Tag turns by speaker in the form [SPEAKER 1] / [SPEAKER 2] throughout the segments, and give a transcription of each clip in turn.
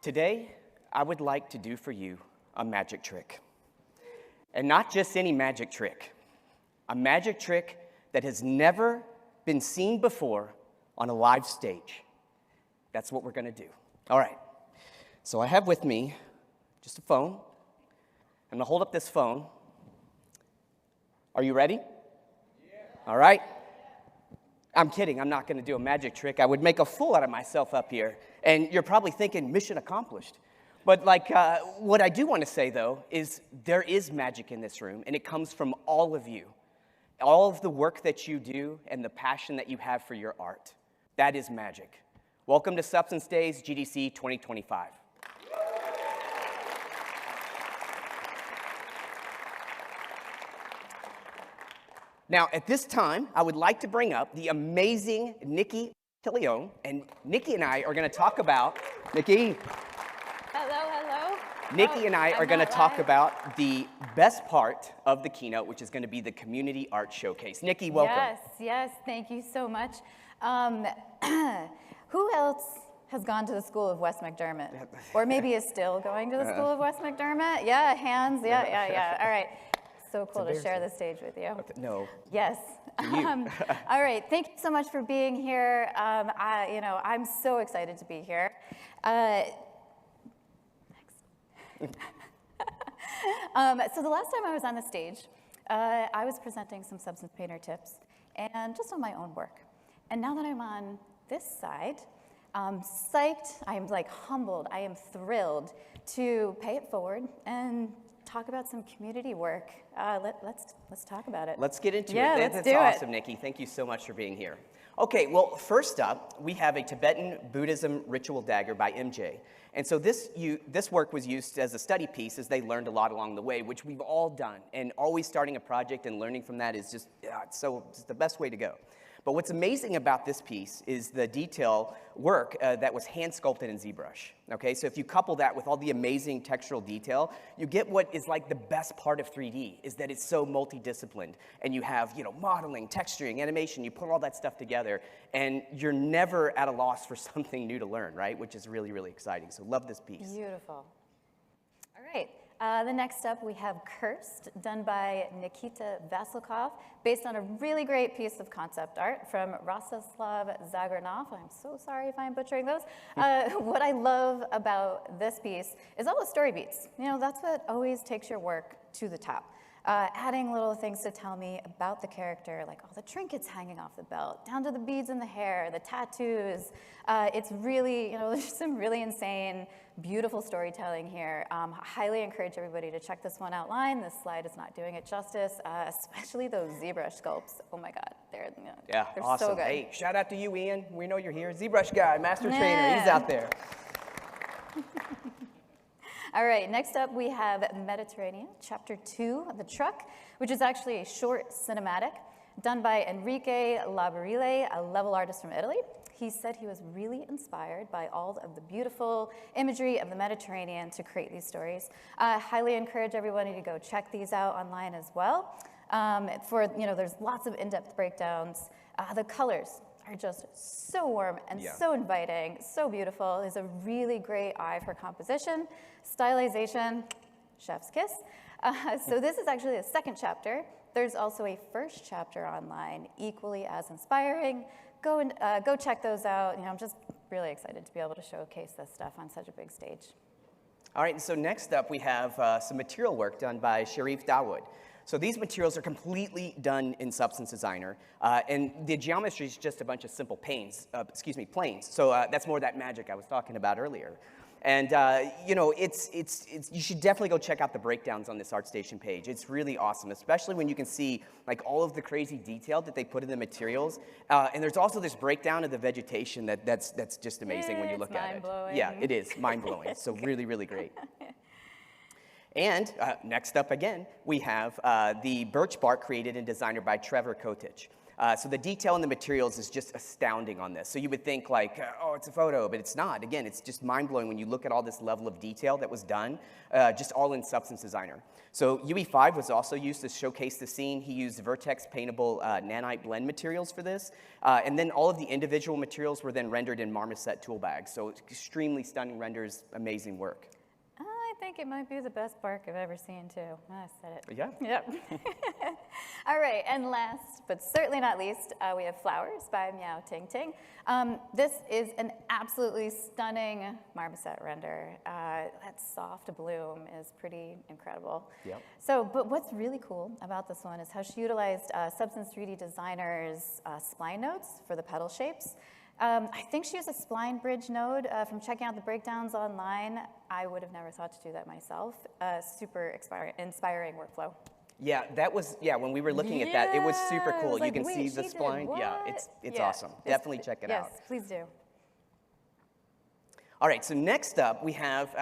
[SPEAKER 1] Today, I would like to do for you a magic trick. And not just any magic trick, a magic trick that has never been seen before on a live stage. That's what we're going to do. All right, so I have with me just a phone. I'm going to hold up this phone. Are you ready? Yeah. All right. I'm kidding. I'm not going to do a magic trick. I would make a fool out of myself up here. And you're probably thinking, mission accomplished. But what I do want to say, though, is there is magic in this room, and it comes from all of you. All of the work that you do and the passion that you have for your art. That is magic. Welcome to Substance Days GDC 2025. Now, at this time, I would like to bring up the amazing Nikie Monteleone, and Nikie and I are going to talk about, Nikie.
[SPEAKER 2] Hello.
[SPEAKER 1] Nikie and I are going to talk about the best part of the keynote, which is going to be the Community Art Showcase. Nikie, welcome.
[SPEAKER 2] Yes, thank you so much. Who else has gone to the school of West McDermott? Or maybe is still going to the school of West McDermott? Yeah, hands, yeah. All right. So cool to share the stage with you.
[SPEAKER 1] No.
[SPEAKER 2] Yes. All right. Thank you so much for being here. I'm so excited to be here. Next. So the last time I was on the stage, I was presenting some substance painter tips and just on my own work. And now that I'm on this side, I'm psyched. I'm humbled. I am thrilled to pay it forward and talk about some community work. Let's talk about it.
[SPEAKER 1] Let's get into it.
[SPEAKER 2] Let's
[SPEAKER 1] That's
[SPEAKER 2] do
[SPEAKER 1] awesome,
[SPEAKER 2] it.
[SPEAKER 1] Nikie. Thank you so much for being here. Okay, well, first up, we have a Tibetan Buddhism ritual dagger by MJ. And so this work was used as a study piece as they learned a lot along the way, which we've all done. And always starting a project and learning from that is just, it's the best way to go. But what's amazing about this piece is the detail work that was hand sculpted in ZBrush. Okay, so if you couple that with all the amazing textural detail, you get what is like the best part of 3D, is that it's so multidisciplined. And you have, modeling, texturing, animation, you put all that stuff together, and you're never at a loss for something new to learn, right? Which is really, really exciting. So love this piece.
[SPEAKER 2] Beautiful. All right. The next up, we have Cursed, done by Nikita Vasilkov, based on a really great piece of concept art from Rostislav Zagranov. I'm so sorry if I'm butchering those. What I love about this piece is all the story beats. That's what always takes your work to the top. Adding little things to tell me about the character, like all the trinkets hanging off the belt, down to the beads in the hair, the tattoos. It's really, there's some really insane, beautiful storytelling here. I highly encourage everybody to check this one out online. This slide is not doing it justice, especially those ZBrush sculpts. Oh my God, they're
[SPEAKER 1] awesome.
[SPEAKER 2] So good.
[SPEAKER 1] Hey, shout out to you, Ian. We know you're here. ZBrush guy, master trainer, he's out there.
[SPEAKER 2] All right, next up we have Mediterranean, Chapter 2, The Truck, which is actually a short cinematic done by Enrique Labarile, a level artist from Italy. He said he was really inspired by all of the beautiful imagery of the Mediterranean to create these stories. I highly encourage everybody to go check these out online as well. There's lots of in-depth breakdowns. The colors are just so warm and so inviting, so beautiful. There's a really great eye for composition, stylization, chef's kiss. So this is actually the second chapter. There's also a first chapter online, equally as inspiring. Go check those out. I'm just really excited to be able to showcase this stuff on such a big stage.
[SPEAKER 1] All right, so next up we have some material work done by Sharif Dawood. So these materials are completely done in Substance Designer, and the geometry is just a bunch of simple planes. So that's more that magic I was talking about earlier. And you should definitely go check out the breakdowns on this ArtStation page. It's really awesome, especially when you can see all of the crazy detail that they put in the materials. And there's also this breakdown of the vegetation that's just amazing when you look at it. Yeah, it is mind-blowing. So really, really great. And next up again, we have the birch bark created and designed by Trevor Kotich. So the detail in the materials is just astounding on this. So you would think like, oh, it's a photo, but it's not. Again, it's just mind-blowing when you look at all this level of detail that was done, just all in Substance Designer. So UE5 was also used to showcase the scene. He used Vertex paintable nanite blend materials for this. And then all of the individual materials were then rendered in marmoset tool bags. So extremely stunning renders, amazing work.
[SPEAKER 2] I think it might be the best bark I've ever seen, too. I said it.
[SPEAKER 1] Yeah.
[SPEAKER 2] Yep. All right, and last, but certainly not least, we have Flowers by Meow Ting Ting. This is an absolutely stunning marmoset render. That soft bloom is pretty incredible.
[SPEAKER 1] Yep.
[SPEAKER 2] So, but what's really cool about this one is how she utilized Substance 3D Designer's spline nodes for the petal shapes. I think she used a spline bridge node. From checking out the breakdowns online, I would have never thought to do that myself. Super inspiring workflow.
[SPEAKER 1] Yeah, that was, when we were looking at that, it was super cool.
[SPEAKER 2] Was like,
[SPEAKER 1] you can
[SPEAKER 2] wait,
[SPEAKER 1] see the
[SPEAKER 2] she did
[SPEAKER 1] spline.
[SPEAKER 2] what?
[SPEAKER 1] Yeah, it's awesome. Definitely check it out.
[SPEAKER 2] Yes, please do.
[SPEAKER 1] All right, so next up we have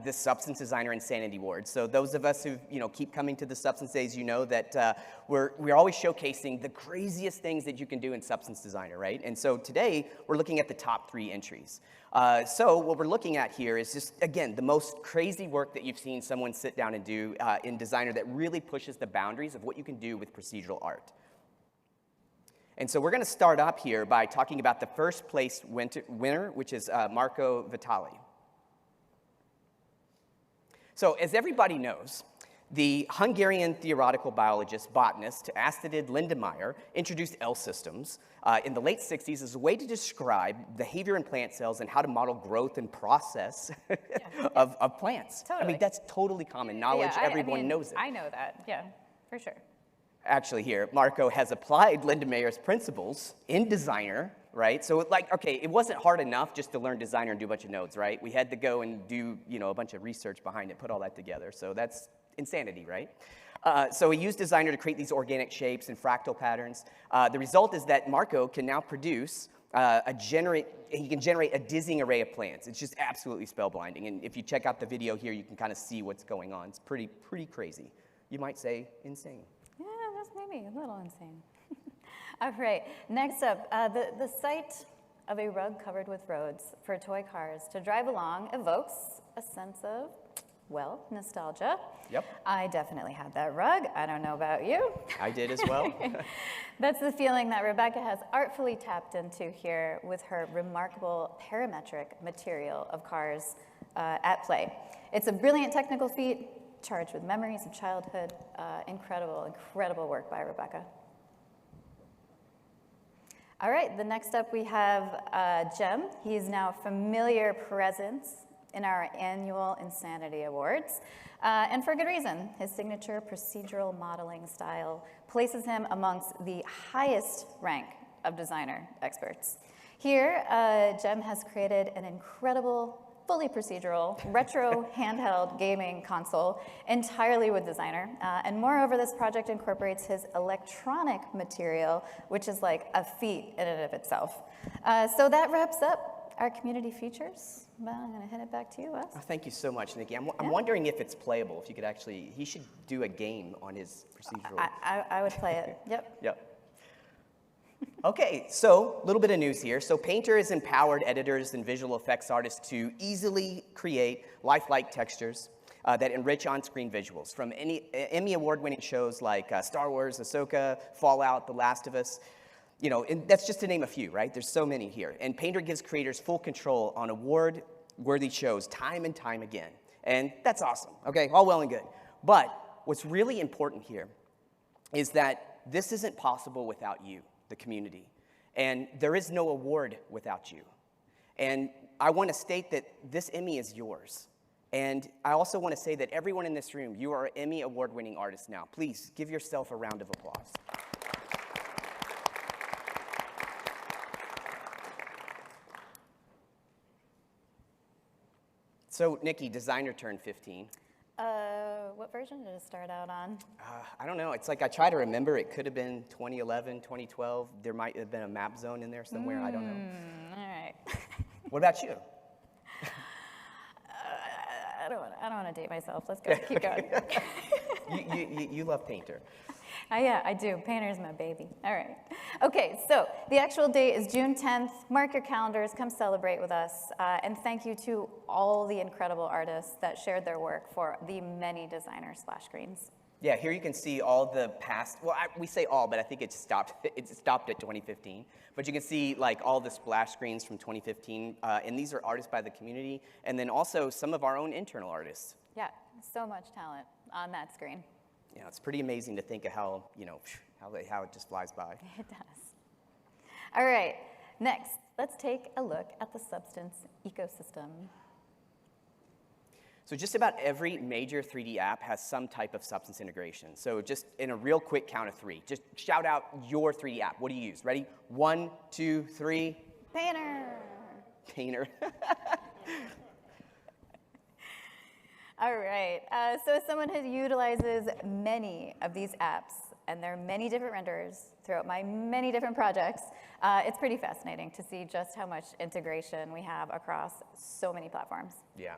[SPEAKER 1] the Substance Designer Insanity Award. So those of us who keep coming to the Substance Days, you know that we're always showcasing the craziest things that you can do in Substance Designer, right? And so today we're looking at the top 3 entries. So what we're looking at here is just, again, the most crazy work that you've seen someone sit down and do in Designer that really pushes the boundaries of what you can do with procedural art. And so we're going to start up here by talking about the first place winner, which is Marco Vitali. So as everybody knows, the Hungarian theoretical biologist, botanist, Astrid Lindemeyer introduced L systems in the late 60s as a way to describe behavior in plant cells and how to model growth and process of plants.
[SPEAKER 2] Totally.
[SPEAKER 1] I mean, that's totally common knowledge. Everyone knows it.
[SPEAKER 2] I know that, yeah, for sure.
[SPEAKER 1] Actually here, Marco has applied Lindemeyer's principles in Designer, right? So like, okay, it wasn't hard enough just to learn Designer and do a bunch of nodes, right? We had to go and do, a bunch of research behind it, put all that together. So that's insanity, right? So he used Designer to create these organic shapes and fractal patterns. The result is that Marco can now produce he can generate a dizzying array of plants. It's just absolutely spellblinding. And if you check out the video here, you can kind of see what's going on. It's pretty crazy. You might say insane.
[SPEAKER 2] Yeah, that's maybe a little insane. All right, next up, the sight of a rug covered with roads for toy cars to drive along evokes a sense of, well, nostalgia.
[SPEAKER 1] Yep.
[SPEAKER 2] I definitely had that rug. I don't know about you.
[SPEAKER 1] I did as well.
[SPEAKER 2] That's the feeling that Rebecca has artfully tapped into here with her remarkable parametric material of cars at play. It's a brilliant technical feat, charged with memories of childhood. Incredible work by Rebecca. All right, the next up we have Jem. He's now a familiar presence in our annual Insanity Awards, and for good reason. His signature procedural modeling style places him amongst the highest rank of designer experts. Here, Jem has created an incredible fully procedural, retro handheld gaming console entirely with Designer. And moreover, this project incorporates his electronic material, which is like a feat in and of itself. So that wraps up our community features. Well, I'm gonna hand it back to you, Wes.
[SPEAKER 1] Oh, thank you so much, Nikie. I'm wondering if it's playable, if you could actually, he should do a game on his procedural.
[SPEAKER 2] I would play it, yep.
[SPEAKER 1] Yep. Okay, so a little bit of news here. So Painter has empowered editors and visual effects artists to easily create lifelike textures that enrich on-screen visuals from Emmy award-winning shows like Star Wars, Ahsoka, Fallout, The Last of Us. And that's just to name a few, right? There's so many here. And Painter gives creators full control on award-worthy shows time and time again. And that's awesome, okay? All well and good. But what's really important here is that this isn't possible without you, the community. And there is no award without you. And I want to state that this Emmy is yours. And I also want to say that everyone in this room, you are Emmy award-winning artists now. Please give yourself a round of applause. So, Nikie, Designer turned 15.
[SPEAKER 2] What version did it start out on?
[SPEAKER 1] I don't know. It's like I try to remember. It could have been 2011, 2012. There might have been a map zone in there somewhere. I don't know.
[SPEAKER 2] All right.
[SPEAKER 1] What about you?
[SPEAKER 2] I don't want to date myself. Let's go. Keep going.
[SPEAKER 1] You love Painter.
[SPEAKER 2] Yeah, I do. Painter's my baby. All right. Okay, so the actual date is June 10th. Mark your calendars. Come celebrate with us. And thank you to all the incredible artists that shared their work for the many designer splash screens.
[SPEAKER 1] Yeah, here you can see all the past, well, we say all, but I think it stopped at 2015. But you can see like all the splash screens from 2015, and these are artists by the community, and then also some of our own internal artists.
[SPEAKER 2] Yeah, so much talent on that screen.
[SPEAKER 1] Yeah, it's pretty amazing to think of how, how it just flies by.
[SPEAKER 2] It does. All right, next, let's take a look at the Substance ecosystem.
[SPEAKER 1] So just about every major 3D app has some type of Substance integration. So just in a real quick count of 3, just shout out your 3D app. What do you use? Ready? 1, 2, 3.
[SPEAKER 2] Painter.
[SPEAKER 1] Painter.
[SPEAKER 2] All right, so as someone who utilizes many of these apps, and there are many different renderers throughout my many different projects, it's pretty fascinating to see just how much integration we have across so many platforms.
[SPEAKER 1] Yeah.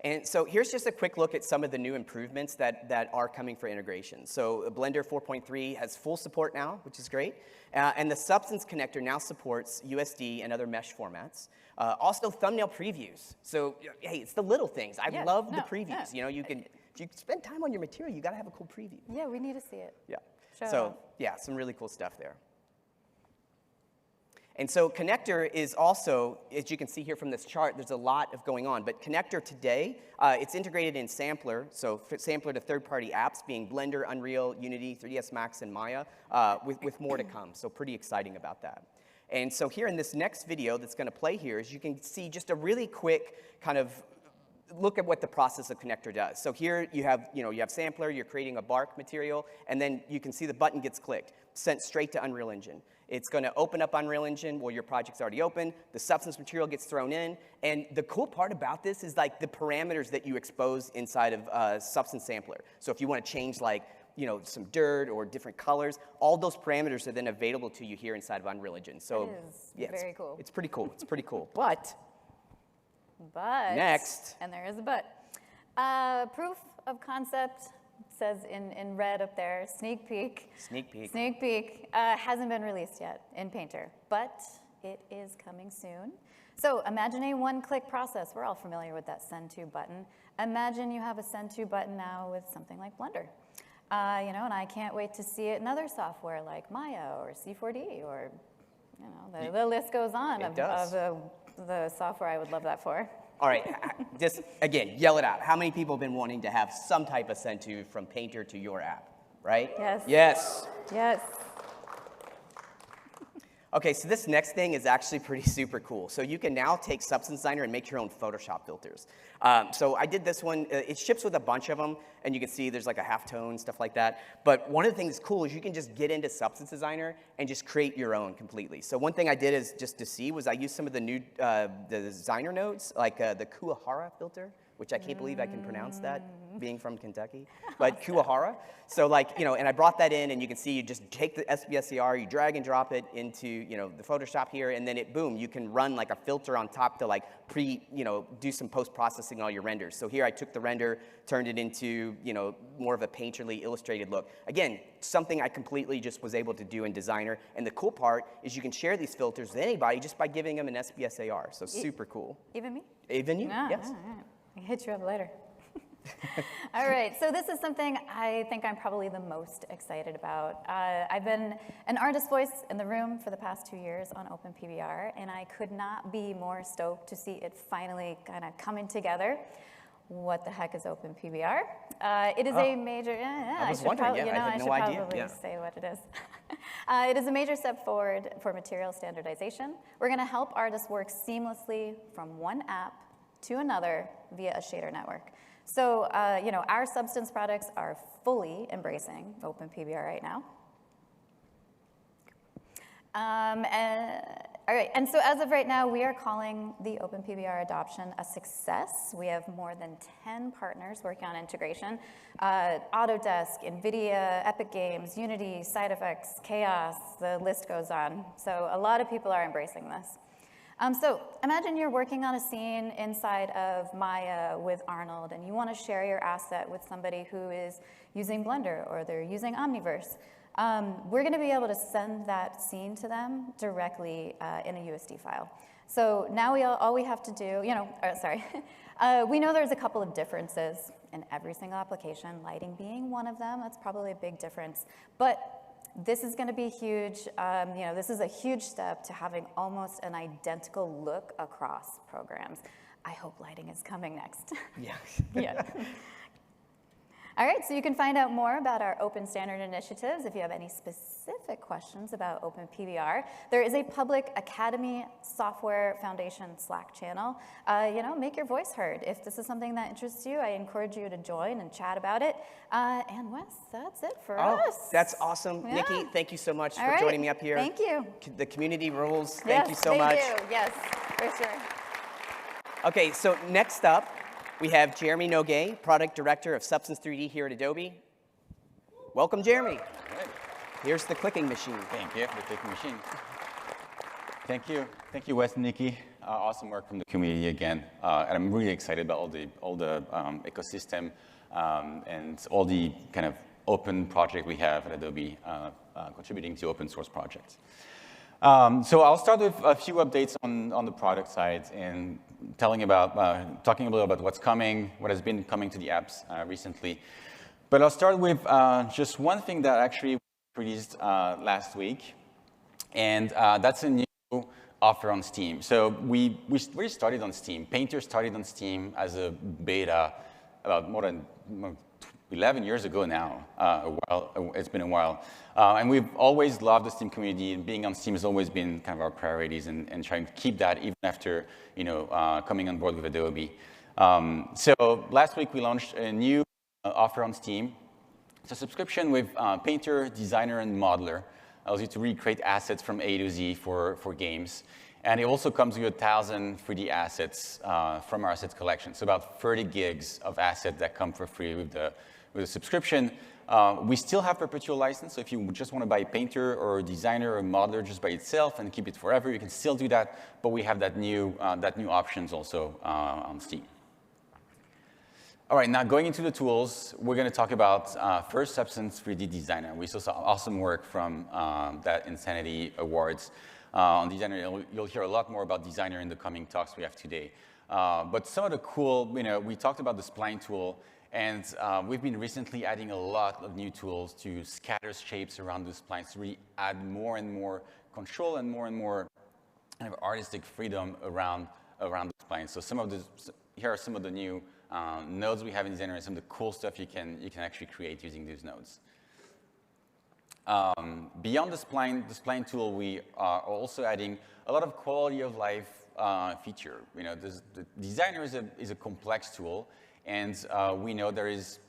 [SPEAKER 1] And so here's just a quick look at some of the new improvements that are coming for integration. So Blender 4.3 has full support now, which is great. And the Substance connector now supports USD and other mesh formats. Also thumbnail previews. So hey, it's the little things. I love the previews. You know, if you spend time on your material, you gotta have a cool preview.
[SPEAKER 2] Yeah, we need to see it.
[SPEAKER 1] Yeah. So yeah, some really cool stuff there. And so Connector is also, as you can see here from this chart, there's a lot of going on. But Connector today, it's integrated in Sampler, so Sampler to third-party apps being Blender, Unreal, Unity, 3ds Max, and Maya, with more to come. So pretty exciting about that. And so here in this next video that's going to play here is you can see just a really quick kind of look at what the process of Connector does. So here you have Sampler, you're creating a bark material, and then you can see the button gets clicked, sent straight to Unreal Engine. It's going to open up Unreal Engine. Well, your project's already open. The Substance material gets thrown in. And the cool part about this is like the parameters that you expose inside of Substance Sampler. So if you want to change like, some dirt or different colors, all those parameters are then available to you here inside of Unreal Engine. So
[SPEAKER 2] it is very cool.
[SPEAKER 1] It's pretty cool. It's pretty cool. But
[SPEAKER 2] next, and there is a but. Proof of concept says in red up there, sneak peek.
[SPEAKER 1] Sneak peek.
[SPEAKER 2] Sneak peek hasn't been released yet in Painter, but it is coming soon. So imagine a one-click process. We're all familiar with that send to button. Imagine you have a send to button now with something like Blender. And I can't wait to see it in other software like Maya or C4D or, the list goes on of the software I would love that for.
[SPEAKER 1] All right, just again, yell it out. How many people have been wanting to have some type of send to from Painter to your app, right?
[SPEAKER 2] Yes.
[SPEAKER 1] Yes.
[SPEAKER 2] Yes.
[SPEAKER 1] Okay, so this next thing is actually pretty super cool. So you can now take Substance Designer and make your own Photoshop filters. So I did this one. It ships with a bunch of them, and you can see there's like a halftone, stuff like that. But one of the things that's cool is you can just get into Substance Designer and just create your own completely. So one thing I did is just to see was I used some of the new the designer nodes, like the Kuwahara filter, which I can't believe I can pronounce that, being from Kentucky, but Kuwahara. So and I brought that in, and you can see you just take the SBSCR, you drag and drop it into, the Photoshop here, and then boom, you can run like a filter on top to do some post-processing all your renders. So here I took the render, turned it into, more of a painterly illustrated look. Again, something I completely just was able to do in Designer, and the cool part is you can share these filters with anybody just by giving them an SBSAR, so super cool.
[SPEAKER 2] Even me?
[SPEAKER 1] Even you, yes.
[SPEAKER 2] Yeah. I can hit you up later. All right, so this is something I think I'm probably the most excited about. I've been an artist voice in the room for the past 2 years on OpenPBR, and I could not be more stoked to see it finally kind of coming together. What the heck is OpenPBR? It is a major,
[SPEAKER 1] I was wondering, I had no idea.
[SPEAKER 2] I should probably say what it is. It is a major step forward for material standardization. We're gonna help artists work seamlessly from one app to another via a shader network. So, our Substance products are fully embracing OpenPBR right now. All right, and so as of right now, we are calling the OpenPBR adoption a success. We have more than 10 partners working on integration. Autodesk, NVIDIA, Epic Games, Unity, Side Effects, Chaos, the list goes on. So a lot of people are embracing this. So imagine you're working on a scene inside of Maya with Arnold, and you want to share your asset with somebody who is using Blender or they're using Omniverse. We're going to be able to send that scene to them directly in a USD file. So now all we have to do, we know there's a couple of differences in every single application, lighting being one of them. That's probably a big difference. But this is going to be huge. This is a huge step to having almost an identical look across programs. I hope lighting is coming next.
[SPEAKER 1] Yeah.
[SPEAKER 2] Yeah. All right, so you can find out more about our open standard initiatives if you have any specific questions about Open PBR. There is a public Academy Software Foundation Slack channel. Make your voice heard. If this is something that interests you, I encourage you to join and chat about it. And Wes, that's it for us.
[SPEAKER 1] That's awesome.
[SPEAKER 2] Yeah.
[SPEAKER 1] Nikie, thank you so much
[SPEAKER 2] All
[SPEAKER 1] for
[SPEAKER 2] right.
[SPEAKER 1] joining me up here.
[SPEAKER 2] Thank you.
[SPEAKER 1] The community rules. Thank you so much.
[SPEAKER 2] Thank you. Yes, for sure.
[SPEAKER 1] Okay, so next up, we have Jérémie Noguer, Product Director of Substance 3D here at Adobe. Welcome, Jérémie.
[SPEAKER 3] Right.
[SPEAKER 1] Here's the clicking machine.
[SPEAKER 3] Thank you, the clicking machine. Thank you, Wes and Nikie. Awesome work from the community again, and I'm really excited about all the ecosystem and all the kind of open project we have at Adobe contributing to open source projects. So I'll start with a few updates on the product side and talking a little about what's coming, what has been coming to the apps recently. But I'll start with just one thing that actually released last week, and that's a new offer on Steam. So we really started on Steam. Painter started on Steam as a beta about more than 11 years ago now. It's been a while. And we've always loved the Steam community, and being on Steam has always been kind of our priorities and trying to keep that even after coming on board with Adobe. So last week we launched a new offer on Steam. It's a subscription with Painter, Designer, and Modeler. Allows you to recreate assets from A to Z for games. And it also comes with 1,000 3D assets from our assets collection. So about 30 gigs of assets that come for free with the subscription. We still have perpetual license, so if you just want to buy Painter or Designer or Modeler just by itself and keep it forever, you can still do that, but we have that new options also on Steam. All right, now going into the tools, we're going to talk about first Substance 3D Designer. We saw some awesome work from that Insanity Awards on Designer. You'll hear a lot more about Designer in the coming talks we have today. But some of the cool, we talked about the spline tool, and we've been recently adding a lot of new tools to scatter shapes around the splines to really add more and more control and more kind of artistic freedom around the splines. So here are some of the new nodes we have in Designer and some of the cool stuff you can actually create using these nodes. Beyond the spline tool, we are also adding a lot of quality of life feature. The Designer is a complex tool, and we know there is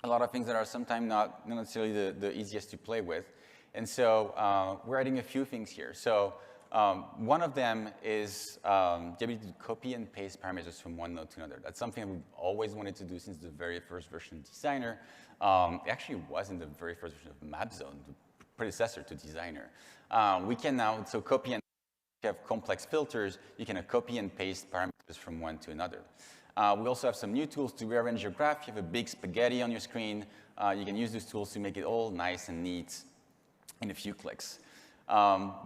[SPEAKER 3] a lot of things that are sometimes not necessarily the easiest to play with. And so we're adding a few things here. So one of them is the ability to copy and paste parameters from one node to another. That's something we've always wanted to do since the very first version of Designer. It actually was in the very first version of MapZone, the predecessor to Designer. We can now copy and have complex filters. You can copy and paste parameters from one to another. We also have some new tools to rearrange your graph. You have a big spaghetti on your screen. You can use these tools to make it all nice and neat in a few clicks.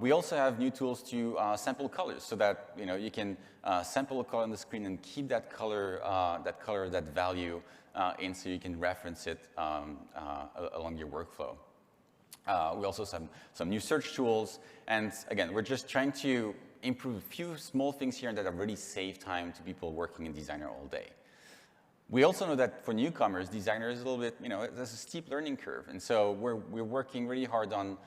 [SPEAKER 3] We also have new tools to sample colors so that you can sample a color on the screen and keep that color, that value in, so you can reference it along your workflow. We also have some new search tools, and again, we're just trying to improve a few small things here that really save time to people working in Designer all day. We also know that for newcomers, Designer is a little bit, there's a steep learning curve, and so we're working really hard on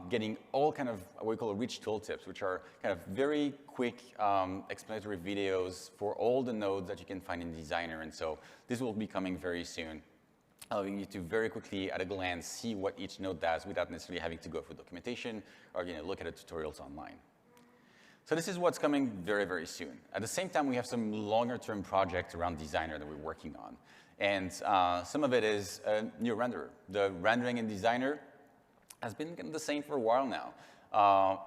[SPEAKER 3] getting all kind of what we call rich tooltips, which are kind of very quick explanatory videos for all the nodes that you can find in Designer, and so this will be coming very soon, allowing you to very quickly, at a glance, see what each node does without necessarily having to go through documentation or look at the tutorials online. So this is what's coming very, very soon. At the same time, we have some longer-term projects around Designer that we're working on. And some of it is a new renderer. The rendering in Designer has been the same for a while now.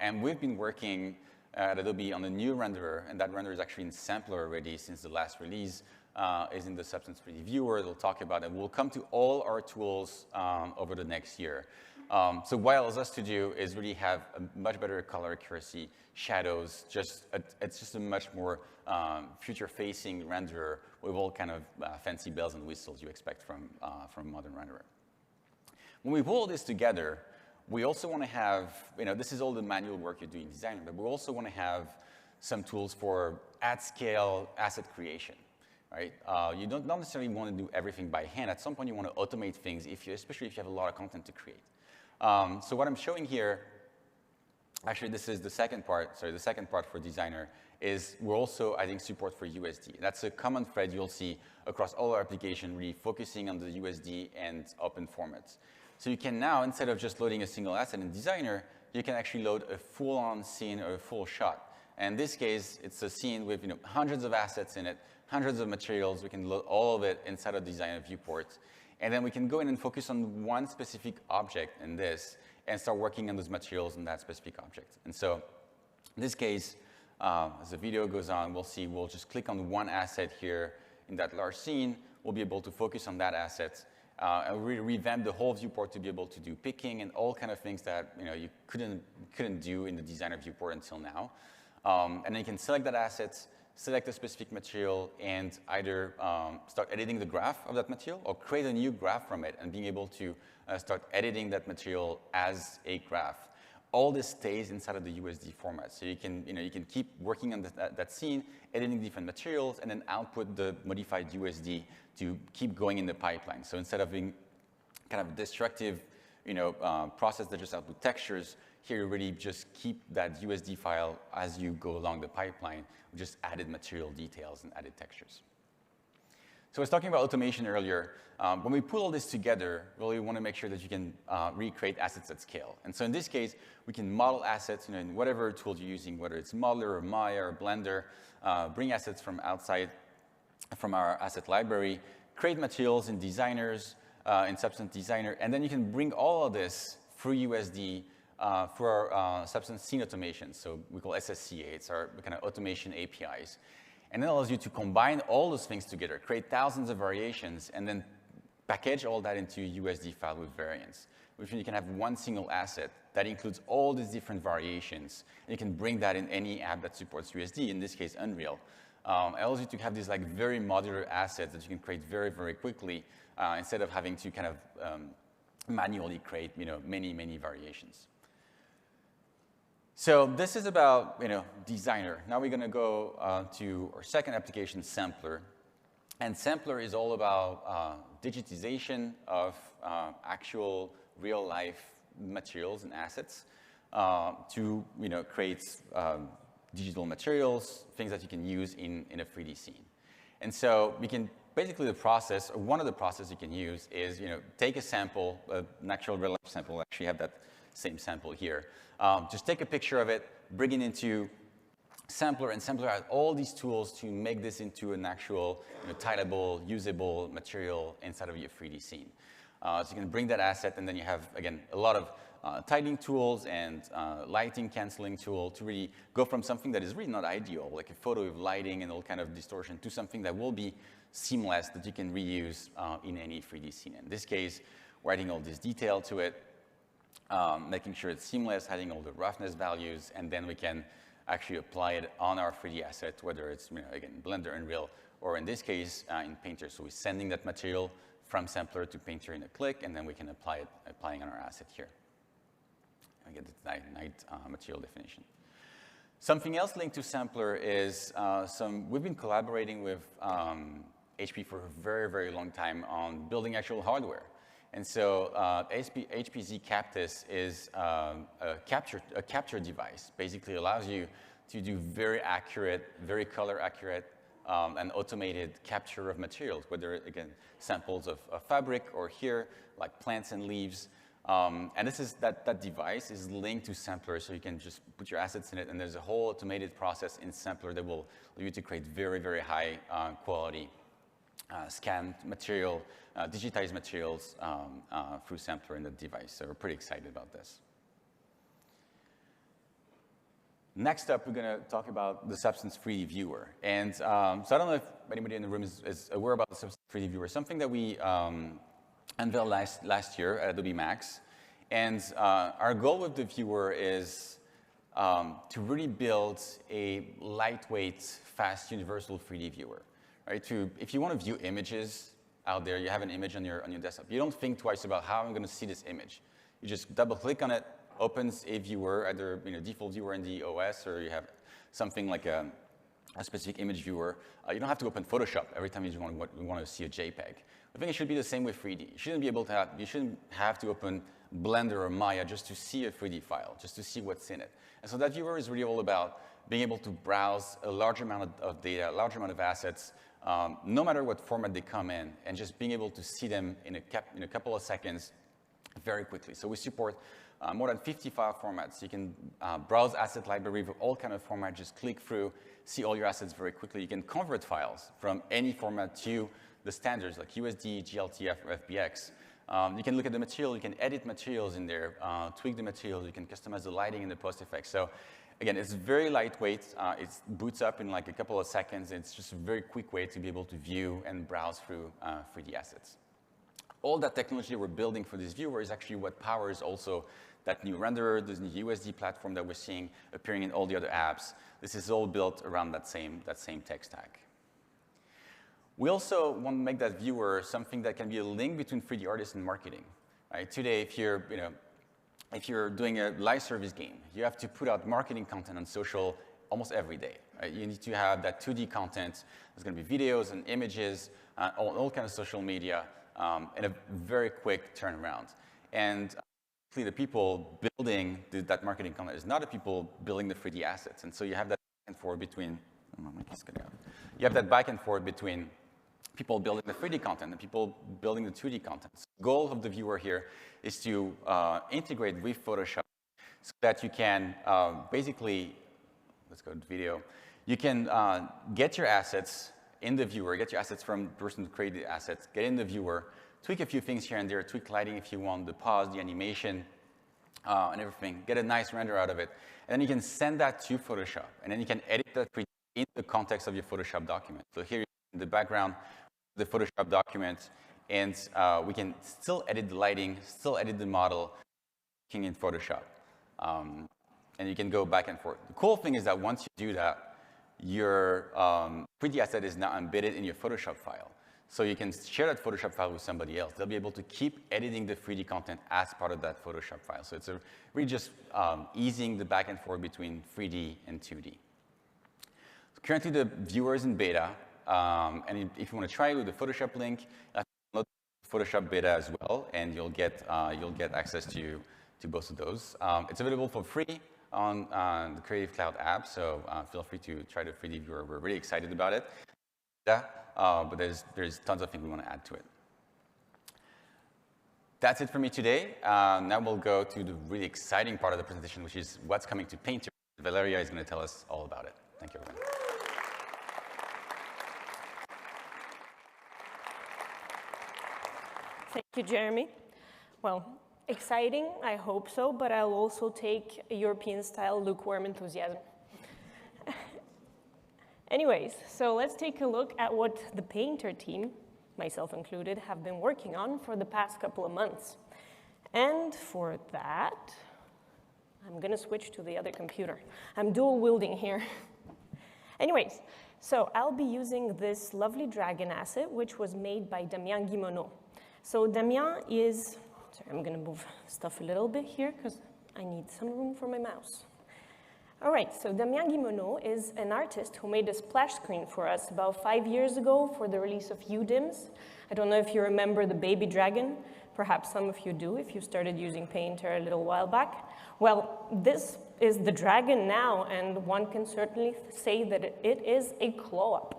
[SPEAKER 3] And we've been working at Adobe on a new renderer, and that renderer is actually in Sampler already since the last release, is in the Substance 3D viewer. They'll talk about it. We'll come to all our tools over the next year. So what it allows us to do is really have a much better color accuracy, shadows, it's just a much more future-facing renderer with all kind of fancy bells and whistles you expect from a modern renderer. When we pull this together, we also want to have, this is all the manual work you do in Designer, but we also want to have some tools for at-scale asset creation, right? You don't necessarily want to do everything by hand. At some point, you want to automate things, especially if you have a lot of content to create. So what I'm showing here, actually, this is the second part for Designer, is we're also adding support for USD. That's a common thread you'll see across all our applications, really focusing on the USD and open formats. So you can now, instead of just loading a single asset in Designer, you can actually load a full-on scene or a full shot. And in this case, it's a scene with hundreds of assets in it, hundreds of materials. We can load all of it inside a Designer viewport. And then we can go in and focus on one specific object in this and start working on those materials in that specific object. And so in this case, as the video goes on, we'll just click on one asset here in that large scene. We'll be able to focus on that asset. And we revamp the whole viewport to be able to do picking and all kind of things that you couldn't do in the Designer viewport until now. And then you can select that asset, select a specific material, and either start editing the graph of that material or create a new graph from it and being able to start editing that material as a graph. All this stays inside of the USD format. So you can keep working on that scene, editing different materials, and then output the modified USD to keep going in the pipeline. So instead of being kind of destructive process that just output textures, here you really just keep that USD file as you go along the pipeline, with just added material details and added textures. So I was talking about automation earlier. When we put all this together, really want to make sure that you can recreate assets at scale. And so in this case, we can model assets in whatever tool you're using, whether it's Modeler or Maya or Blender, bring assets from outside, from our asset library, create materials in Designers, in Substance Designer, and then you can bring all of this through USD for our Substance Scene automation. So we call SSCA. It's our kind of automation APIs. And it allows you to combine all those things together, create thousands of variations, and then package all that into a USD file with variants, which means you can have one single asset that includes all these different variations. And you can bring that in any app that supports USD, in this case, Unreal. It allows you to have these very modular assets that you can create very, very quickly instead of having to kind of manually create many, many variations. So this is about Designer. Now we're going to go to our second application, Sampler. And Sampler is all about digitization of actual real-life materials and assets to create digital materials, things that you can use in a 3D scene. And so we can basically the process, or one of the processes you can use is take a sample, an actual real-life sample. I actually have that same sample here. Just take a picture of it, bring it into Sampler, and Sampler has all these tools to make this into an actual titleable, usable material inside of your 3D scene. So you can bring that asset, and then you have, again, a lot of tiling tools and lighting canceling tool to really go from something that is really not ideal, like a photo with lighting and all kind of distortion, to something that will be seamless, that you can reuse in any 3D scene. In this case, we're adding all this detail to it, making sure it's seamless, adding all the roughness values, and then we can actually apply it on our 3D asset, whether it's, again, Blender, Unreal, or in this case, in Painter. So we're sending that material from Sampler to Painter in a click, and then we can applying on our asset here. I get the night material definition. Something else linked to Sampler is we've been collaborating with HP for a very, very long time on building actual hardware. And so HPZ Captus is a capture device. Basically allows you to do very accurate, very color accurate, and automated capture of materials, whether, again, samples of fabric or here, like plants and leaves. And that device is linked to Sampler, so you can just put your assets in it, and there's a whole automated process in Sampler that will allow you to create very, very high quality scanned material, digitized materials through Sampler in the device. So we're pretty excited about this. Next up, we're going to talk about the Substance 3D Viewer. And so I don't know if anybody in the room is aware about the Substance 3D Viewer. Something that we unveiled last year at Adobe Max. And our goal with the viewer is to really build a lightweight, fast, universal 3D viewer. Right? If you want to view images out there, you have an image on your desktop. You don't think twice about how I'm going to see this image. You just double-click on it, opens a viewer, either default viewer in the OS, or you have something like a specific image viewer. You don't have to open Photoshop every time you want to see a JPEG. I think it should be the same with 3D. You shouldn't have to open Blender or Maya just to see a 3D file, just to see what's in it. And so that viewer is really all about being able to browse a large amount of data, a large amount of assets, no matter what format they come in, and just being able to see them in a couple of seconds very quickly. So we support more than 50 file formats. You can browse asset library with all kind of formats, just click through, see all your assets very quickly. You can convert files from any format to the standards like USD, GLTF, or FBX. You can look at the material, you can edit materials in there, tweak the materials, you can customize the lighting and the post effects. So again, it's very lightweight. It boots up in like a couple of seconds. It's just a very quick way to be able to view and browse through 3D assets. All that technology we're building for this viewer is actually what powers also that new renderer, this new USD platform that we're seeing appearing in all the other apps. This is all built around that same tech stack. We also want to make that viewer something that can be a link between 3D artists and marketing. Right? Today, if you're doing a live service game, you have to put out marketing content on social almost every day. Right? You need to have that 2D content. There's going to be videos and images, all kinds of social media, and a very quick turnaround. And the people building that marketing content is not the people building the 3D assets. And so you have that back and forth between, you have that back and forth between people building the 3D content and people building the 2D content. So the goal of the viewer here is to integrate with Photoshop so that you can basically, let's go to video, you can get your assets in the viewer, get your assets from the person who created the assets, get in the viewer, tweak a few things here and there, tweak lighting if you want, the pause, the animation, and everything, get a nice render out of it. And then you can send that to Photoshop, and then you can edit that in the context of your Photoshop document. So here in the background, the Photoshop document, and we can still edit the lighting, still edit the model in Photoshop. And you can go back and forth. The cool thing is that once you do that, your 3D asset is now embedded in your Photoshop file. So you can share that Photoshop file with somebody else. They'll be able to keep editing the 3D content as part of that Photoshop file. So it's really just easing the back and forth between 3D and 2D. So currently, the viewer is in beta. And if you want to try it with the Photoshop link, you have to download Photoshop beta as well, and you'll get access to both of those. It's available for free on the Creative Cloud app, so feel free to try the 3D viewer. We're really excited about it. But there's tons of things we want to add to it. That's it for me today. Now we'll go to the really exciting part of the presentation, which is what's coming to Painter. Valeria is going to tell us all about it. Thank you, everyone.
[SPEAKER 4] Thank you, Jérémie. Well, exciting, I hope so, but I'll also take a European-style lukewarm enthusiasm. Anyways, so let's take a look at what the Painter team, myself included, have been working on for the past couple of months. And for that, I'm going to switch to the other computer. I'm dual wielding here. Anyways, so I'll be using this lovely dragon asset, which was made by Damien Guimmonot. So Damien is, sorry, I'm going to move stuff a little bit here because I need some room for my mouse. All right, so Damien Guimmonot is an artist who made a splash screen for us about 5 years ago for the release of UDIMS. I don't know if you remember the baby dragon. Perhaps some of you do if you started using Painter a little while back. Well, this is the dragon now, and one can certainly say that it is a glow-up.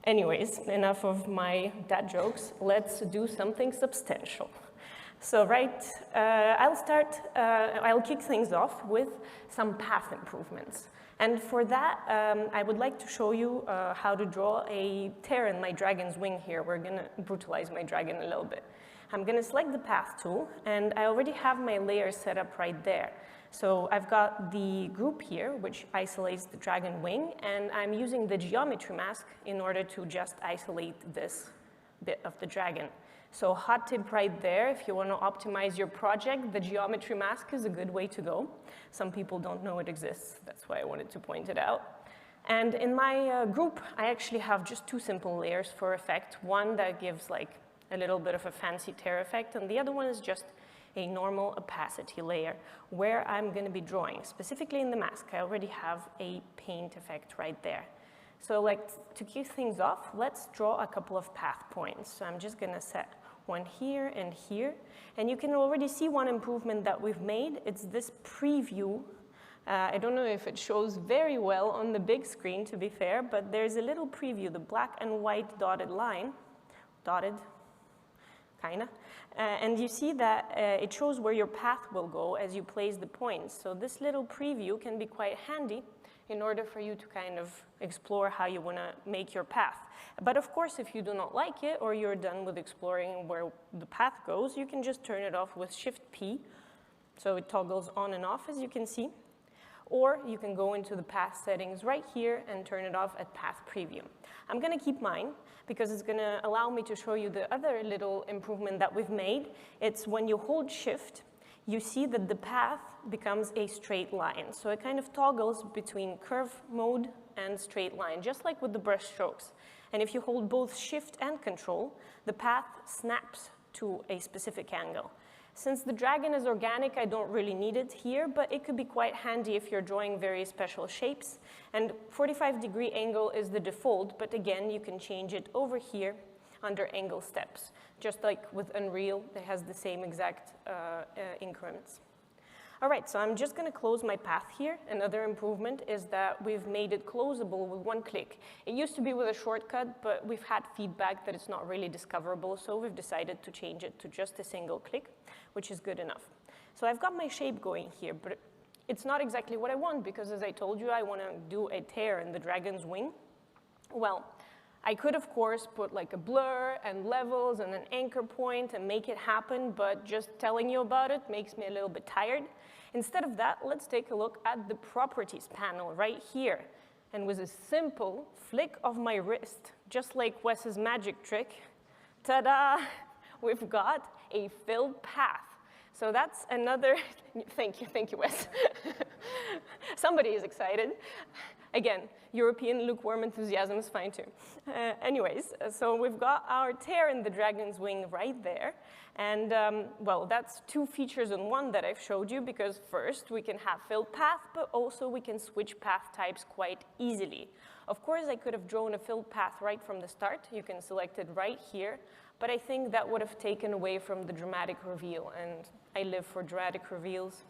[SPEAKER 4] Anyways, enough of my dad jokes. Let's do something substantial. So I'll kick things off with some path improvements. And for that, I would like to show you how to draw a tear in my dragon's wing here. We're going to brutalize my dragon a little bit. I'm going to select the path tool, and I already have my layer set up right there. So I've got the group here, which isolates the dragon wing, and I'm using the geometry mask in order to just isolate this bit of the dragon. So hot tip right there, if you want to optimize your project, the geometry mask is a good way to go. Some people don't know it exists. That's why I wanted to point it out. And in my group, I actually have just two simple layers for effect. One that gives like a little bit of a fancy tear effect, and the other one is just a normal opacity layer where I'm going to be drawing. Specifically in the mask, I already have a paint effect right there. So like to kick things off, let's draw a couple of path points. So I'm just going to set one here and here. And you can already see one improvement that we've made. It's this preview. I don't know if it shows very well on the big screen, to be fair, but there's a little preview, the black and white dotted line, dotted, kinda. And you see that it shows where your path will go as you place the points. So this little preview can be quite handy in order for you to kind of explore how you want to make your path. But of course, if you do not like it or you're done with exploring where the path goes, you can just turn it off with Shift-P. So it toggles on and off, as you can see. Or you can go into the path settings right here and turn it off at Path Preview. I'm going to keep mine because it's going to allow me to show you the other little improvement that we've made. It's when you hold Shift, you see that the path becomes a straight line. So it kind of toggles between curve mode and straight line, just like with the brush strokes. And if you hold both Shift and Control, the path snaps to a specific angle. Since the dragon is organic, I don't really need it here, but it could be quite handy if you're drawing very special shapes. And 45-degree angle is the default, but again, you can change it over here under angle steps. Just like with Unreal, it has the same exact increments. All right, so I'm just going to close my path here. Another improvement is that we've made it closable with one click. It used to be with a shortcut, but we've had feedback that it's not really discoverable, so we've decided to change it to just a single click, which is good enough. So I've got my shape going here, but it's not exactly what I want because, as I told you, I want to do a tear in the dragon's wing. Well, I could, of course, put like a blur and levels and an anchor point and make it happen, but just telling you about it makes me a little bit tired. Instead of that, let's take a look at the Properties panel right here. And with a simple flick of my wrist, just like Wes's magic trick, ta-da, we've got a filled path. So that's another, thank you, Wes. Somebody is excited. Again, European lukewarm enthusiasm is fine too. Anyways, so we've got our tear in the dragon's wing right there. And well, that's two features in one that I've showed you because first we can have filled path, but also we can switch path types quite easily. Of course, I could have drawn a filled path right from the start. You can select it right here. But I think that would have taken away from the dramatic reveal, and I live for dramatic reveals.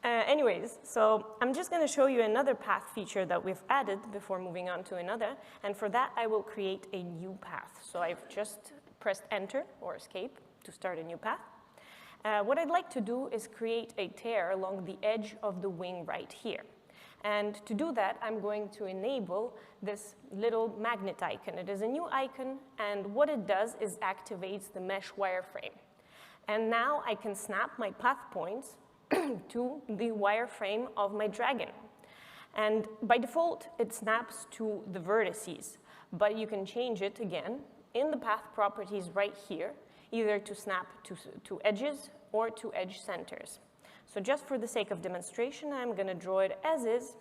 [SPEAKER 4] Anyways, so I'm just going to show you another path feature that we've added before moving on to another, and for that I will create a new path. So I've just pressed Enter or Escape to start a new path. What I'd like to do is create a tear along the edge of the wing right here. And to do that, I'm going to enable this little magnet icon. It is a new icon, and what it does is activates the mesh wireframe. And now I can snap my path points to the wireframe of my dragon. And by default, it snaps to the vertices, but you can change it again in the path properties right here, either to snap to edges or to edge centers. So just for the sake of demonstration, I'm going to draw it as is,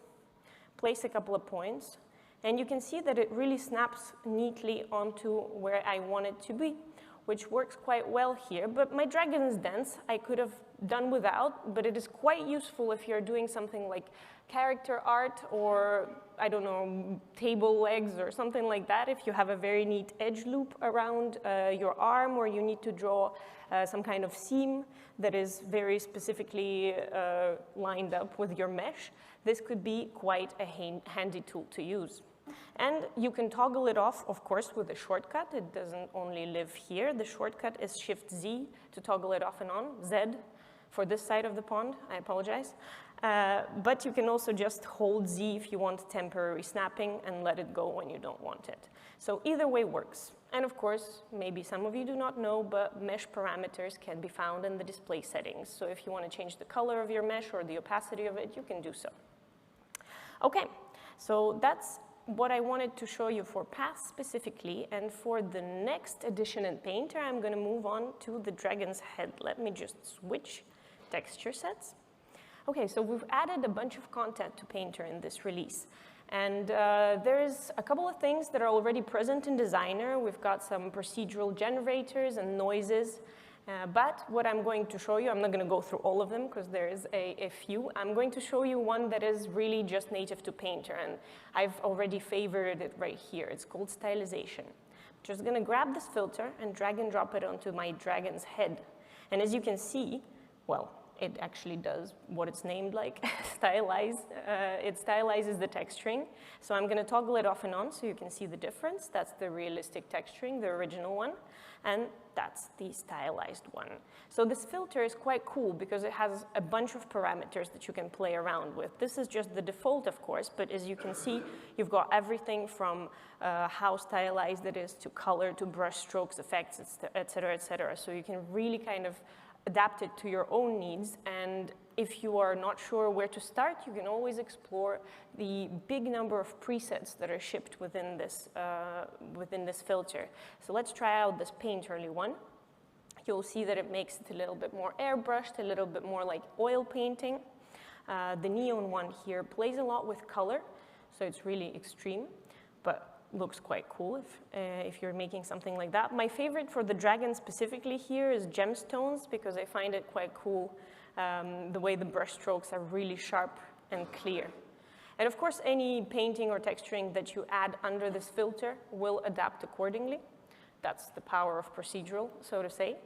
[SPEAKER 4] place a couple of points, and you can see that it really snaps neatly onto where I want it to be, which works quite well here. But my dragon is dense. I could have done without, but it is quite useful if you're doing something like character art or, I don't know, table legs or something like that. If you have a very neat edge loop around your arm, or you need to draw some kind of seam that is very specifically lined up with your mesh, this could be quite a handy tool to use. And you can toggle it off, of course, with a shortcut. It doesn't only live here. The shortcut is Shift-Z to toggle it off and on, Z for this side of the pond, I apologize. But you can also just hold Z if you want temporary snapping and let it go when you don't want it. So either way works. And of course, maybe some of you do not know, but mesh parameters can be found in the display settings. So if you want to change the color of your mesh or the opacity of it, you can do so. Okay, so that's what I wanted to show you for Path specifically. And for the next edition in Painter, I'm going to move on to the dragon's head. Let me just switch texture sets. Okay, so we've added a bunch of content to Painter in this release. And there's a couple of things that are already present in Designer. We've got some procedural generators and noises. But what I'm going to show you, I'm not going to go through all of them because there is a few. I'm going to show you one that is really just native to Painter. And I've already favored it right here. It's called stylization. I'm just going to grab this filter and drag and drop it onto my dragon's head. And as you can see, well, it actually does what it's named like, stylize. It stylizes the texturing. So I'm going to toggle it off and on so you can see the difference. That's the realistic texturing, the original one. And that's the stylized one. So this filter is quite cool because it has a bunch of parameters that you can play around with. This is just the default, of course, but as you can see, you've got everything from how stylized it is to color to brush strokes, effects, et cetera, et cetera. So you can really kind of adapt it to your own needs, and if you are not sure where to start, you can always explore the big number of presets that are shipped within this filter. So let's try out this Painterly one. You'll see that it makes it a little bit more airbrushed, a little bit more like oil painting. The neon one here plays a lot with color, so it's really extreme, but looks quite cool if you're making something like that. My favorite for the dragon specifically here is gemstones because I find it quite cool the way the brush strokes are really sharp and clear. And of course, any painting or texturing that you add under this filter will adapt accordingly. That's the power of procedural, so to say.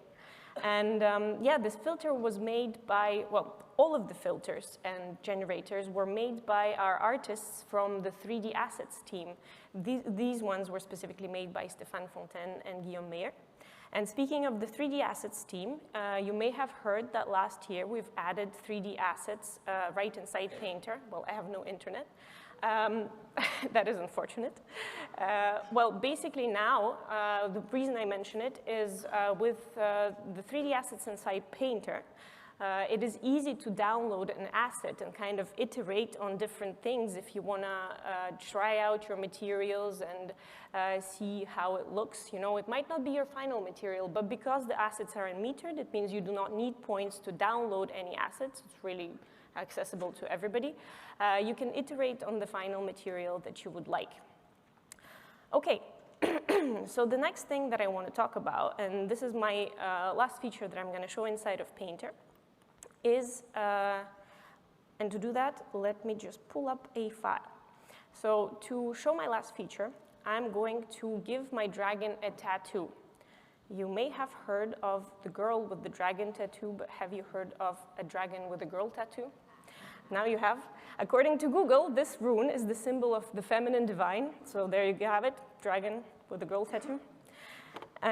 [SPEAKER 4] And yeah, this filter was made by, well, all of the filters and generators were made by our artists from the 3D Assets team. These ones were specifically made by Stéphane Fontaine and Guillaume Meyer. And speaking of the 3D Assets team, you may have heard that last year we've added 3D Assets right inside Painter. Well, I have no internet. That is unfortunate. Well, basically now, the reason I mention it is with the 3D Assets inside Painter, it is easy to download an asset and kind of iterate on different things if you want to try out your materials and see how it looks. You know, it might not be your final material, but because the assets are unmetered, it means you do not need points to download any assets. It's really accessible to everybody. You can iterate on the final material that you would like. Okay, so the next thing that I want to talk about, and this is my last feature that I'm going to show inside of Painter, is, and to do that, let me just pull up a file. So to show my last feature, I'm going to give my dragon a tattoo. You may have heard of the girl with the dragon tattoo, but have you heard of a dragon with a girl tattoo? Now you have. According to Google, this rune is the symbol of the feminine divine. So there you have it, dragon with a girl tattoo.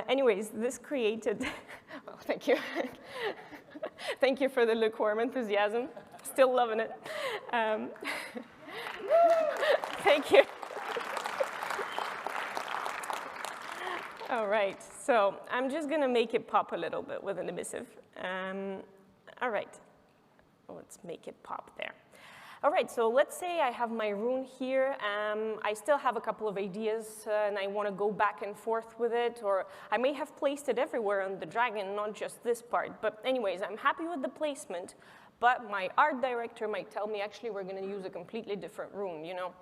[SPEAKER 4] Anyways, this created, well, thank you. Thank you for the lukewarm enthusiasm. Still loving it. Thank you. All right, so I'm just going to make it pop a little bit with an emissive. All right, let's make it pop there. All right, so let's say I have my rune here. I still have a couple of ideas, and I want to go back and forth with it, or I may have placed it everywhere on the dragon, not just this part. But anyways, I'm happy with the placement, but my art director might tell me, actually, we're going to use a completely different rune, you know.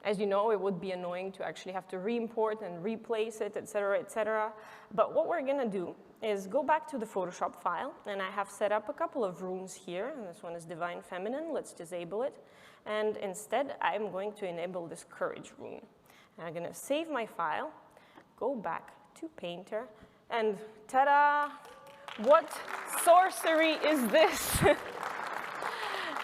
[SPEAKER 4] As you know, it would be annoying to actually have to re-import and replace it, et cetera, et cetera. But what we're going to do is go back to the Photoshop file, and I have set up a couple of runes here, and this one is Divine Feminine. Let's disable it. And instead, I'm going to enable this Courage rune. And I'm going to save my file, go back to Painter, and ta-da! What sorcery is this?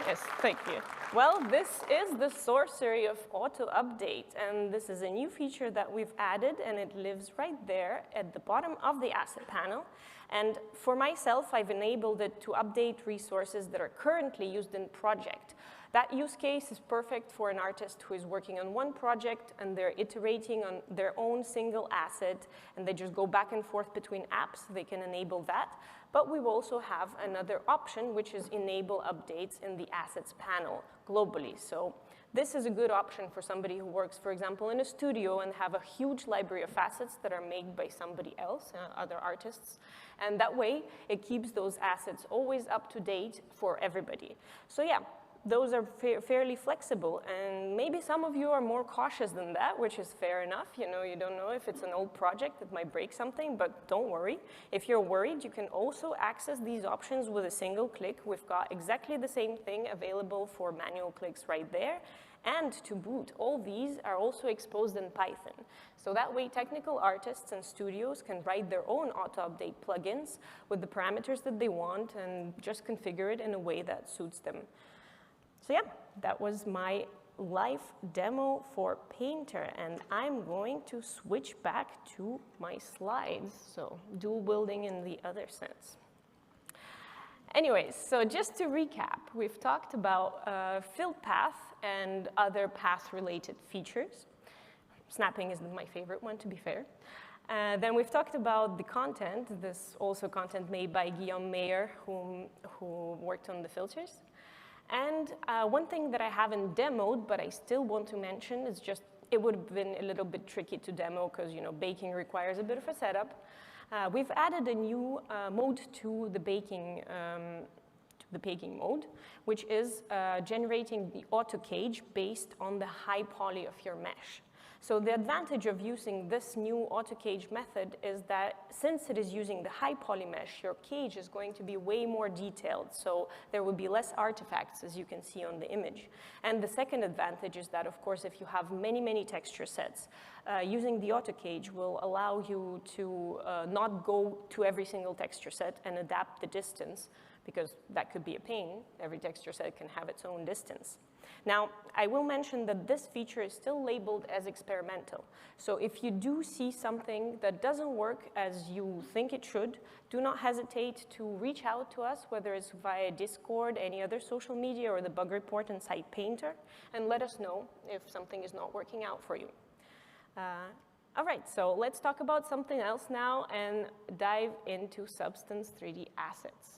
[SPEAKER 4] Yes, thank you. Well, this is the sorcery of auto update, and this is a new feature that we've added, and it lives right there at the bottom of the asset panel. And for myself, I've enabled it to update resources that are currently used in project. That use case is perfect for an artist who is working on one project and they're iterating on their own single asset and they just go back and forth between apps. They can enable that. But we also have another option, which is enable updates in the assets panel globally. So this is a good option for somebody who works, for example, in a studio and have a huge library of assets that are made by somebody else, other artists. And that way, it keeps those assets always up to date for everybody. So yeah, those are fairly flexible, and maybe some of you are more cautious than that, which is fair enough. You know, you don't know if it's an old project that might break something, but don't worry. If you're worried, you can also access these options with a single click. We've got exactly the same thing available for manual clicks right there. And to boot, all these are also exposed in Python. So that way, technical artists and studios can write their own auto-update plugins with the parameters that they want and just configure it in a way that suits them. So yeah, that was my live demo for Painter, and I'm going to switch back to my slides, so dual building in the other sense. Anyways, so just to recap, we've talked about filled path and other path-related features. Snapping is my favorite one, to be fair. Then we've talked about the content. This also content made by Guillaume Meyer, who worked on the filters. And one thing that I haven't demoed, but I still want to mention, is just it would have been a little bit tricky to demo because, you know, baking requires a bit of a setup. We've added a new mode to the baking mode, which is generating the auto cage based on the high poly of your mesh. So the advantage of using this new auto cage method is that since it is using the high poly mesh, your cage is going to be way more detailed. So there will be less artifacts, as you can see on the image. And the second advantage is that, of course, if you have many, many texture sets, using the auto cage will allow you to not go to every single texture set and adapt the distance, because that could be a pain. Every texture set can have its own distance. Now, I will mention that this feature is still labeled as experimental. So if you do see something that doesn't work as you think it should, do not hesitate to reach out to us, whether it's via Discord, any other social media, or the bug report inside Painter, and let us know if something is not working out for you. All right, so let's talk about something else now and dive into Substance 3D assets.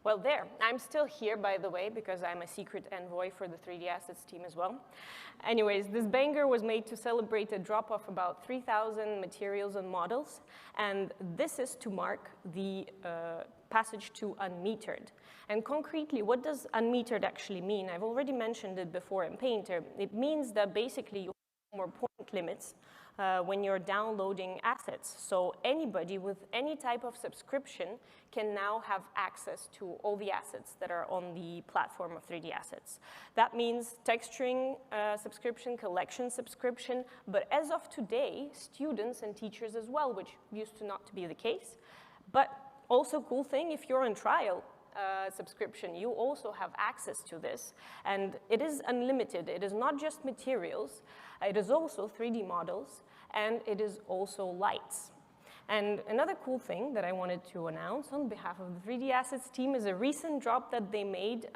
[SPEAKER 4] Well, there. I'm still here, by the way, because I'm a secret envoy for the 3D Assets team as well. Anyways, this banger was made to celebrate a drop of about 3,000 materials and models, and this is to mark the passage to unmetered. And concretely, what does unmetered actually mean? I've already mentioned it before in Painter. It means that basically you have more point limits when you're downloading assets. So anybody with any type of subscription can now have access to all the assets that are on the platform of 3D Assets. That means texturing subscription, collection subscription, but as of today, students and teachers as well, which used to not to be the case. But also cool thing, if you're on trial subscription, you also have access to this. And it is unlimited. It is not just materials. It is also 3D models, and it is also lights. And another cool thing that I wanted to announce on behalf of the 3D Assets team is a recent drop that they made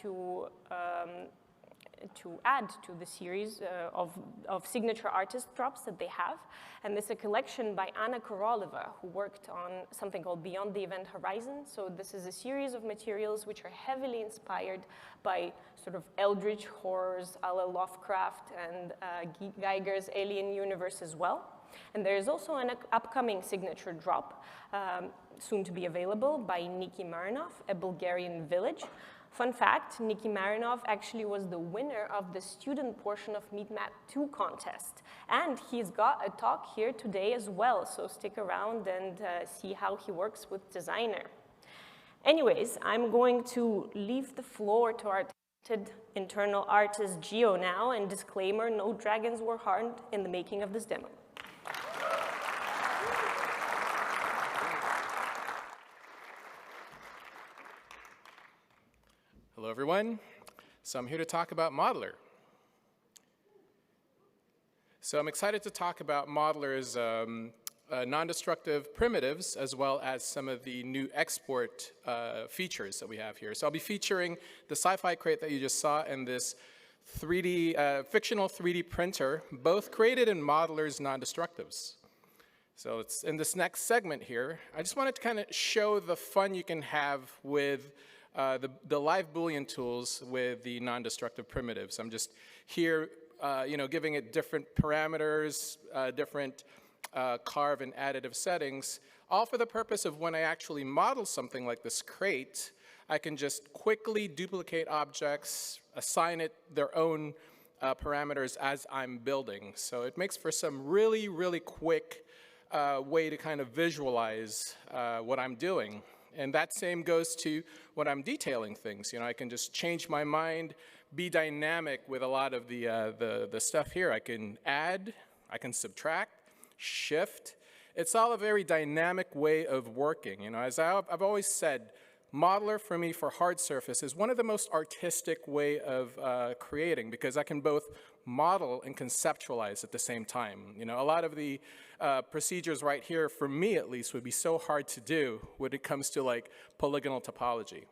[SPEAKER 4] to add to the series of signature artist drops that they have. And this is a collection by Anna Koroleva, who worked on something called Beyond the Event Horizon. So this is a series of materials which are heavily inspired by sort of eldritch horrors a la Lovecraft and Geiger's Alien universe as well. And there is also an upcoming signature drop, soon to be available, by Nikie Marinov, a Bulgarian village. Fun fact, Nikie Marinov actually was the winner of the student portion of MeetMap 2 contest. And he's got a talk here today as well, so stick around and see how he works with Designer. Anyways, I'm going to leave the floor to our talented internal artist, Gio, now, and disclaimer, no dragons were harmed in the making of this demo.
[SPEAKER 5] Hello, everyone. So I'm here to talk about Modeler. So I'm excited to talk about Modeler's non-destructive primitives, as well as some of the new export features that we have here. So I'll be featuring the sci-fi crate that you just saw and this 3D, fictional 3D printer, both created in Modeler's non-destructives. So it's in this next segment here, I just wanted to kind of show the fun you can have with the live Boolean tools with the non-destructive primitives. I'm just here, giving it different parameters, different carve and additive settings, all for the purpose of when I actually model something like this crate, I can just quickly duplicate objects, assign it their own parameters as I'm building. So it makes for some really, really quick way to kind of visualize what I'm doing. And that same goes to when I'm detailing things. I can just change my mind, be dynamic with a lot of the stuff here. I can add, I can subtract, shift. It's all a very dynamic way of working. As I've always said, Modeler for me for hard surface is one of the most artistic way of creating, because I can both model and conceptualize at the same time. A lot of the procedures right here, for me at least, would be so hard to do when it comes to like polygonal topology.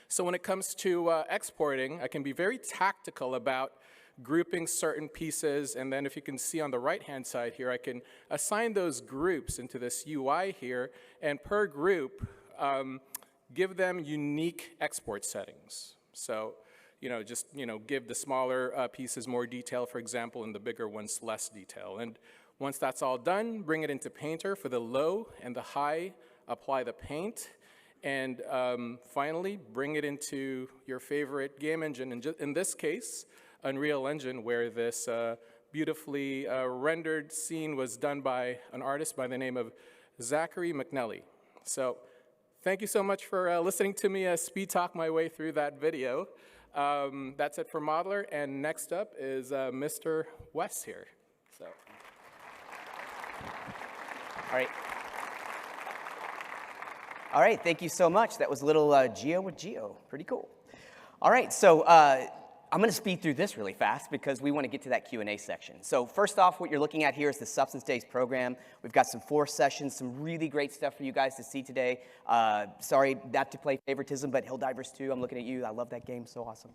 [SPEAKER 5] So when it comes to exporting, I can be very tactical about grouping certain pieces, and then if you can see on the right-hand side here, I can assign those groups into this UI here, and per group, give them unique export settings. So, give the smaller pieces more detail, for example, and the bigger ones less detail. And once that's all done, bring it into Painter for the low and the high, apply the paint, and finally, bring it into your favorite game engine, and in this case, Unreal Engine, where this beautifully rendered scene was done by an artist by the name of Zachary McNelly. So thank you so much for listening to me speed talk my way through that video. That's it for Modeler, and next up is Mr. Wes here. So.
[SPEAKER 1] All right, thank you so much. That was a little Geo with Geo. Pretty cool. All right, so I'm going to speed through this really fast because we want to get to that Q&A section. So first off, what you're looking at here is the Substance Days program. We've got some 4 sessions, some really great stuff for you guys to see today. Sorry not to play favoritism, but Helldivers 2, I'm looking at you. I love that game, so awesome.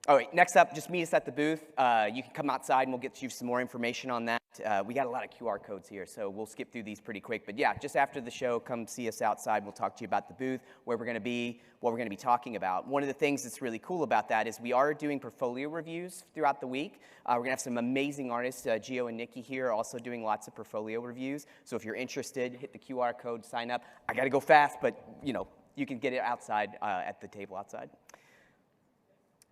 [SPEAKER 1] All right, next up, just meet us at the booth. You can come outside and we'll get you some more information on that. We got a lot of QR codes here, so we'll skip through these pretty quick. But yeah, just after the show, come see us outside. We'll talk to you about the booth, where we're going to be, what we're going to be talking about. One of the things that's really cool about that is we are doing portfolio reviews throughout the week. We're going to have some amazing artists, Gio and Nikie here, also doing lots of portfolio reviews. So if you're interested, hit the QR code, sign up. I got to go fast, but you can get it outside at the table outside.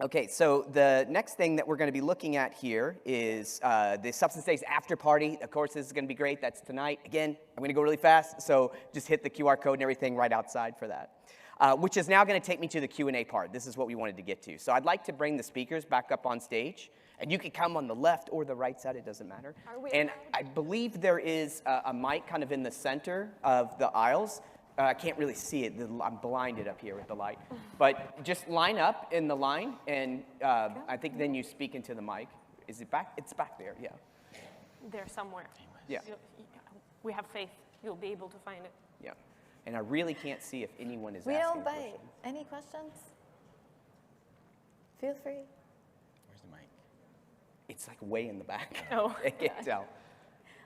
[SPEAKER 1] Okay, so the next thing that we're going to be looking at here is the Substance Days after party. Of course, this is going to be great. That's tonight. Again, I'm going to go really fast, so just hit the QR code and everything right outside for that. Which is now going to take me to the Q&A part. This is what we wanted to get to. So I'd like to bring the speakers back up on stage. And you can come on the left or the right side. It doesn't matter. And I believe there is a mic kind of in the center of the aisles. I can't really see it. I'm blinded up here with the light. But just line up in the line, and I think then you speak into the mic. Is it back? It's back there, yeah.
[SPEAKER 4] There somewhere.
[SPEAKER 1] Yeah.
[SPEAKER 4] We have faith. You'll be able to find it.
[SPEAKER 1] Yeah. And I really can't see if anyone is
[SPEAKER 2] We
[SPEAKER 1] asking
[SPEAKER 2] don't bite. Any questions? Feel free.
[SPEAKER 3] Where's the mic?
[SPEAKER 1] It's like way in the back.
[SPEAKER 4] Oh.
[SPEAKER 1] I can't tell.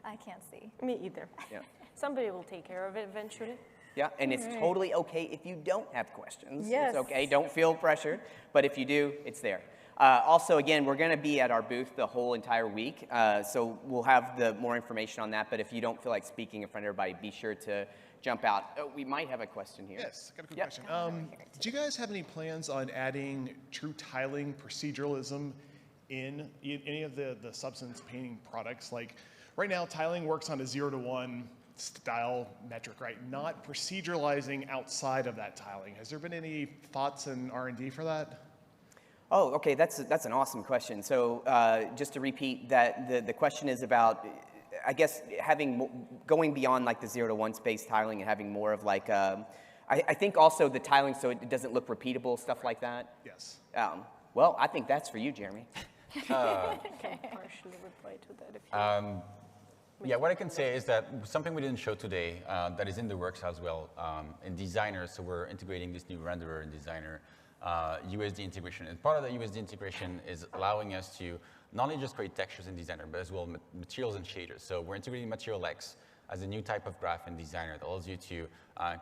[SPEAKER 2] I can't see.
[SPEAKER 4] Me either.
[SPEAKER 1] Yeah.
[SPEAKER 4] Somebody will take care of it eventually.
[SPEAKER 1] Yeah, and it's totally okay if you don't have questions.
[SPEAKER 2] Yes.
[SPEAKER 1] It's okay, don't feel pressured, but if you do, it's there. Also, again, we're going to be at our booth the whole entire week, so we'll have more information on that, but if you don't feel like speaking in front of everybody, be sure to jump out. Oh, we might have a question here.
[SPEAKER 6] Yes, I got a quick question. Do you guys have any plans on adding true tiling proceduralism in any of the Substance painting products? Like right now, tiling works on a 0 to 1 style metric, right? Not proceduralizing outside of that tiling. Has there been any thoughts in R&D for that?
[SPEAKER 1] Oh, okay, that's an awesome question. So just to repeat that, the question is about, I guess, going beyond like the 0 to 1 space tiling and having more of like, I think also the tiling so it doesn't look repeatable, stuff like that.
[SPEAKER 6] Yes.
[SPEAKER 1] Well, I think that's for you, Jérémie.
[SPEAKER 4] Can partially reply to that if you
[SPEAKER 3] Yeah, what I can say is that something we didn't show today that is in the works as well in Designer. So we're integrating this new renderer in Designer, USD integration. And part of the USD integration is allowing us to not only just create textures in Designer, but as well materials and shaders. So we're integrating Material X as a new type of graph in Designer that allows you to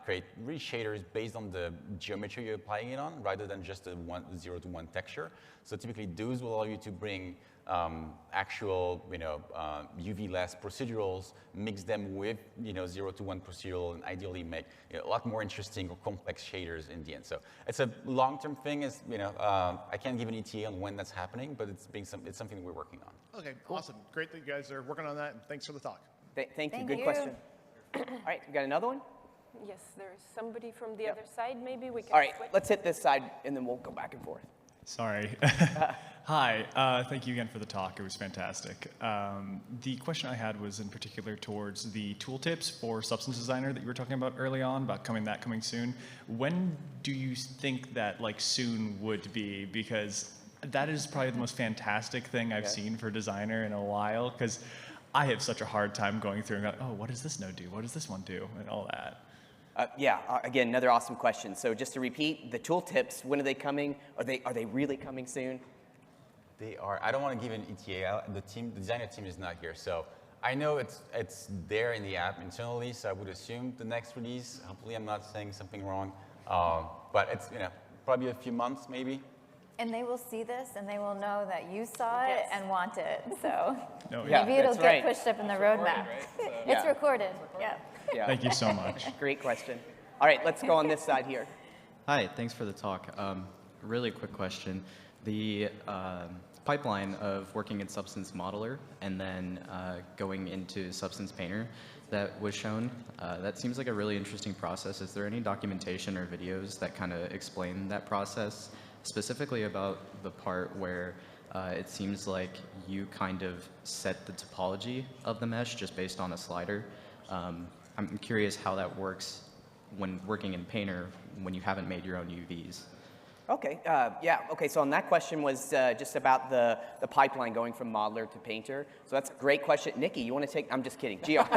[SPEAKER 3] create really shaders based on the geometry you're applying it on, rather than just a 0 to 1 texture. So typically, those will allow you to bring actual, UV-less procedurals, mix them with, 0 to 1 procedural, and ideally make a lot more interesting or complex shaders in the end. So it's a long-term thing. I can't give an ETA on when that's happening, but it's something that we're working on.
[SPEAKER 6] Okay, awesome. Great that you guys are working on that, and thanks for the talk.
[SPEAKER 1] Thank you. Good question. All right, we got another one?
[SPEAKER 4] Yes, there's somebody from the other side. Maybe we can
[SPEAKER 1] All right,
[SPEAKER 4] switch.
[SPEAKER 1] let's hit this side, and then we'll go back and forth.
[SPEAKER 7] Sorry. Hi, thank you again for the talk. It was fantastic. The question I had was in particular towards the tooltips for Substance Designer that you were talking about early on, about coming soon. When do you think that soon would be? Because that is probably the most fantastic thing I've seen for Designer in a while, because I have such a hard time going through and going, oh, what does this node do? What does this one do? And all that.
[SPEAKER 1] Again, another awesome question. So just to repeat, the tooltips, when are they coming? Are they really coming soon?
[SPEAKER 3] They are. I don't want to give an ETA. The Designer team is not here. So I know it's there in the app internally, so I would assume the next release. Hopefully I'm not saying something wrong. But it's probably a few months maybe.
[SPEAKER 2] And they will see this and they will know that you saw it and want it. So
[SPEAKER 1] Yeah,
[SPEAKER 2] maybe it'll
[SPEAKER 1] that's
[SPEAKER 2] get
[SPEAKER 1] right.
[SPEAKER 2] pushed up in the roadmap. It's recorded. Yeah.
[SPEAKER 7] Thank you so much.
[SPEAKER 1] Great question. All right, let's go on this side here.
[SPEAKER 8] Hi, thanks for the talk. Really quick question. The pipeline of working in Substance Modeler and then going into Substance Painter that was shown, that seems like a really interesting process. Is there any documentation or videos that kind of explain that process, specifically about the part where it seems like you kind of set the topology of the mesh just based on a slider? I'm curious how that works when working in Painter when you haven't made your own UVs.
[SPEAKER 1] Okay, okay, so on that question was just about the pipeline going from modeler to painter. So that's a great question. Nikie, you want to take, I'm just kidding. Gio.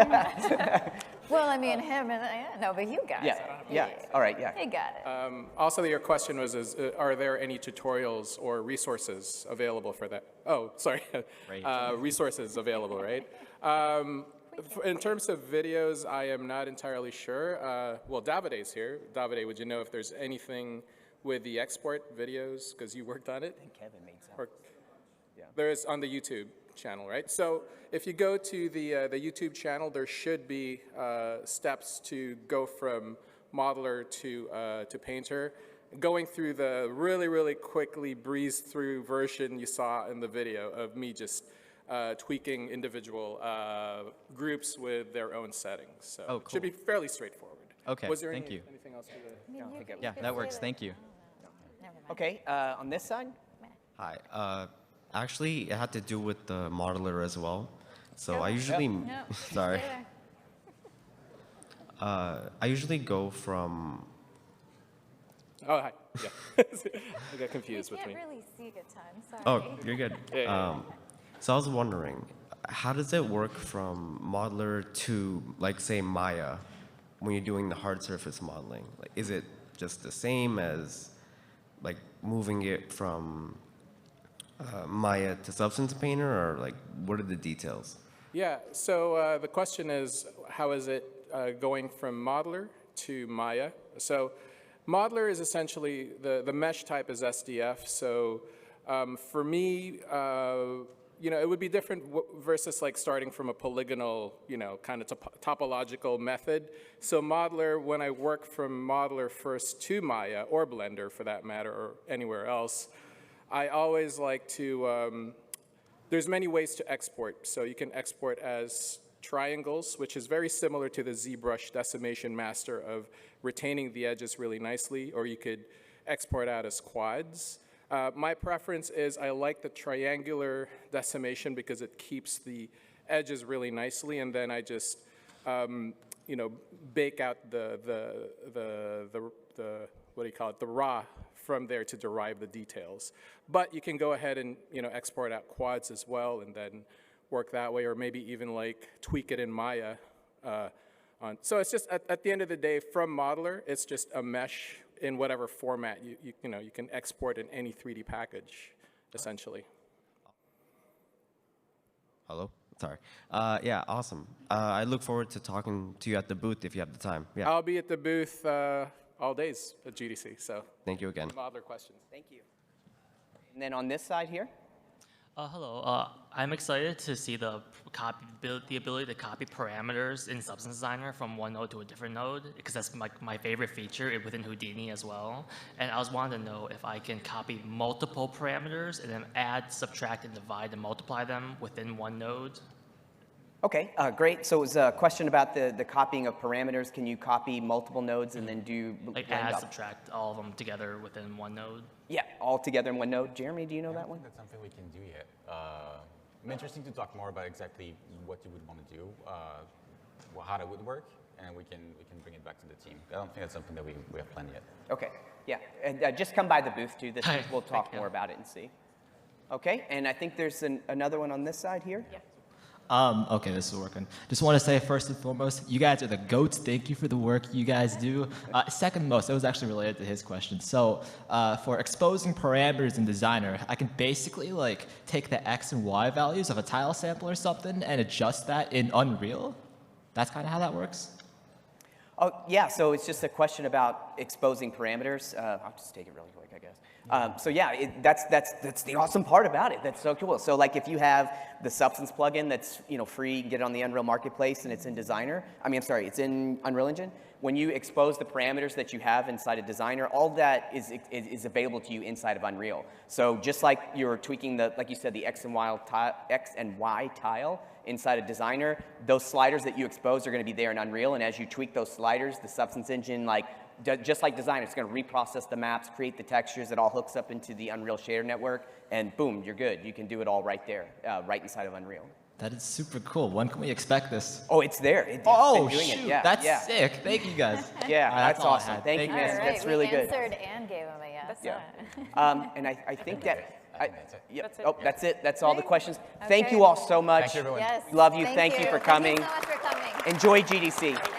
[SPEAKER 2] Well, I mean, him and no, but you got it.
[SPEAKER 1] Yeah, all right, yeah.
[SPEAKER 2] You got it.
[SPEAKER 5] Also, your question was, are there any tutorials or resources available for that? Oh, sorry, resources available, right? In terms of videos, I am not entirely sure. Well, Davide's here. Davide, would you know if there's anything with the export videos, because you worked on it?
[SPEAKER 1] I think Kevin made some.
[SPEAKER 5] There is on the YouTube channel, right? So if you go to the YouTube channel, there should be steps to go from modeler to painter. Going through the really quickly breeze through version you saw in the video of me just tweaking individual groups with their own settings. So
[SPEAKER 8] Oh,
[SPEAKER 5] it should be fairly straightforward.
[SPEAKER 8] Okay,
[SPEAKER 5] Was there
[SPEAKER 8] thank you.
[SPEAKER 5] anything else?
[SPEAKER 8] Yeah, that works. Thank you.
[SPEAKER 1] Okay, on this side?
[SPEAKER 9] Hi. Actually, it had to do with the modeler as well. So I usually, sorry. I usually go from.
[SPEAKER 5] Oh, hi. Yeah. I got confused
[SPEAKER 2] You
[SPEAKER 5] with me.
[SPEAKER 2] can't really see good time. Sorry.
[SPEAKER 9] Oh, you're good. So I was wondering, how does it work from modeler to, like, say, Maya, when you're doing the hard surface modeling? Like, is it just the same as, like, moving it from Maya to Substance Painter, or like, what are the details?
[SPEAKER 5] Yeah, so the question is, how is it going from modeler to Maya? So modeler is essentially, the mesh type is SDF. So for me, it would be different versus like starting from a polygonal, kind of topological method. So modeler, when I work from modeler first to Maya, or Blender for that matter, or anywhere else, I always like to, there's many ways to export. So you can export as triangles, which is very similar to the ZBrush Decimation Master of retaining the edges really nicely, or you could export out as quads. My preference is I like the triangular decimation because it keeps the edges really nicely, and then I just bake out the what do you call it, the raw from there to derive the details. But you can go ahead and export out quads as well, and then work that way, or maybe even like tweak it in Maya. So it's just at the end of the day, from Modeler, it's just a mesh in whatever format you can export in any 3D package, essentially.
[SPEAKER 9] Hello? Sorry. Yeah, awesome. I look forward to talking to you at the booth if you have the time. Yeah.
[SPEAKER 5] I'll be at the booth all days at GDC, so.
[SPEAKER 9] Thank you again.
[SPEAKER 5] Modeler questions.
[SPEAKER 1] Thank you. And then on this side here.
[SPEAKER 10] Hello. I'm excited to see the ability to copy parameters in Substance Designer from one node to a different node, because that's my favorite feature within Houdini as well. And I was wanting to know if I can copy multiple parameters and then add, subtract, and divide and multiply them within one node.
[SPEAKER 1] Okay, great. So it was a question about the copying of parameters. Can you copy multiple nodes and then do
[SPEAKER 10] like add, subtract all of them together within one node?
[SPEAKER 1] Yeah, all together in one node. Jeremy, do you know that one?
[SPEAKER 3] I don't think that's something we can do yet. I'm interested to talk more about exactly what you would want to do, how that would work, and we can bring it back to the team. I don't think that's something that we have planned yet.
[SPEAKER 1] Okay, yeah. And just come by the booth too. We'll talk more about it and see. Okay, and I think there's another one on this side here. Yeah.
[SPEAKER 11] Okay, this is working. Just want to say first and foremost, you guys are the GOATs. Thank you for the work you guys do. Second most, it was actually related to his question. So for exposing parameters in Designer, I can basically like take the X and Y values of a tile sample or something and adjust that in Unreal. That's kind of how that works.
[SPEAKER 1] Oh, yeah, so it's just a question about exposing parameters. I'll just take it really quick, I guess. So yeah, that's the awesome part about it. That's so cool. So like if you have the Substance plugin that's free, you can get it on the Unreal Marketplace and it's in Designer. It's in Unreal Engine. When you expose the parameters that you have inside of Designer, all that is available to you inside of Unreal. So just like you're tweaking like you said, the X and Y tile inside of Designer, those sliders that you expose are going to be there in Unreal, and as you tweak those sliders, the Substance engine, just like Designer, it's going to reprocess the maps, create the textures, it all hooks up into the Unreal Shader Network, and boom, you're good. You can do it all right there, right inside of Unreal.
[SPEAKER 11] That is super cool. When can we expect this?
[SPEAKER 1] Oh, it's there.
[SPEAKER 11] Oh,
[SPEAKER 1] doing
[SPEAKER 11] shoot.
[SPEAKER 1] It. Yeah,
[SPEAKER 11] that's sick. Thank you, guys.
[SPEAKER 1] Yeah, that's
[SPEAKER 11] all
[SPEAKER 1] awesome. Thank you, man.
[SPEAKER 2] Right.
[SPEAKER 1] That's really good.
[SPEAKER 2] We answered and gave him a yes.
[SPEAKER 1] Yeah. And I think that...
[SPEAKER 4] That's it.
[SPEAKER 1] Oh, that's it. That's all the questions.
[SPEAKER 2] Okay.
[SPEAKER 1] Thank you all so much.
[SPEAKER 3] Thank you, everyone.
[SPEAKER 2] Yes.
[SPEAKER 1] Love you. Thank you for coming.
[SPEAKER 2] Thank you so much for coming.
[SPEAKER 1] Enjoy GDC.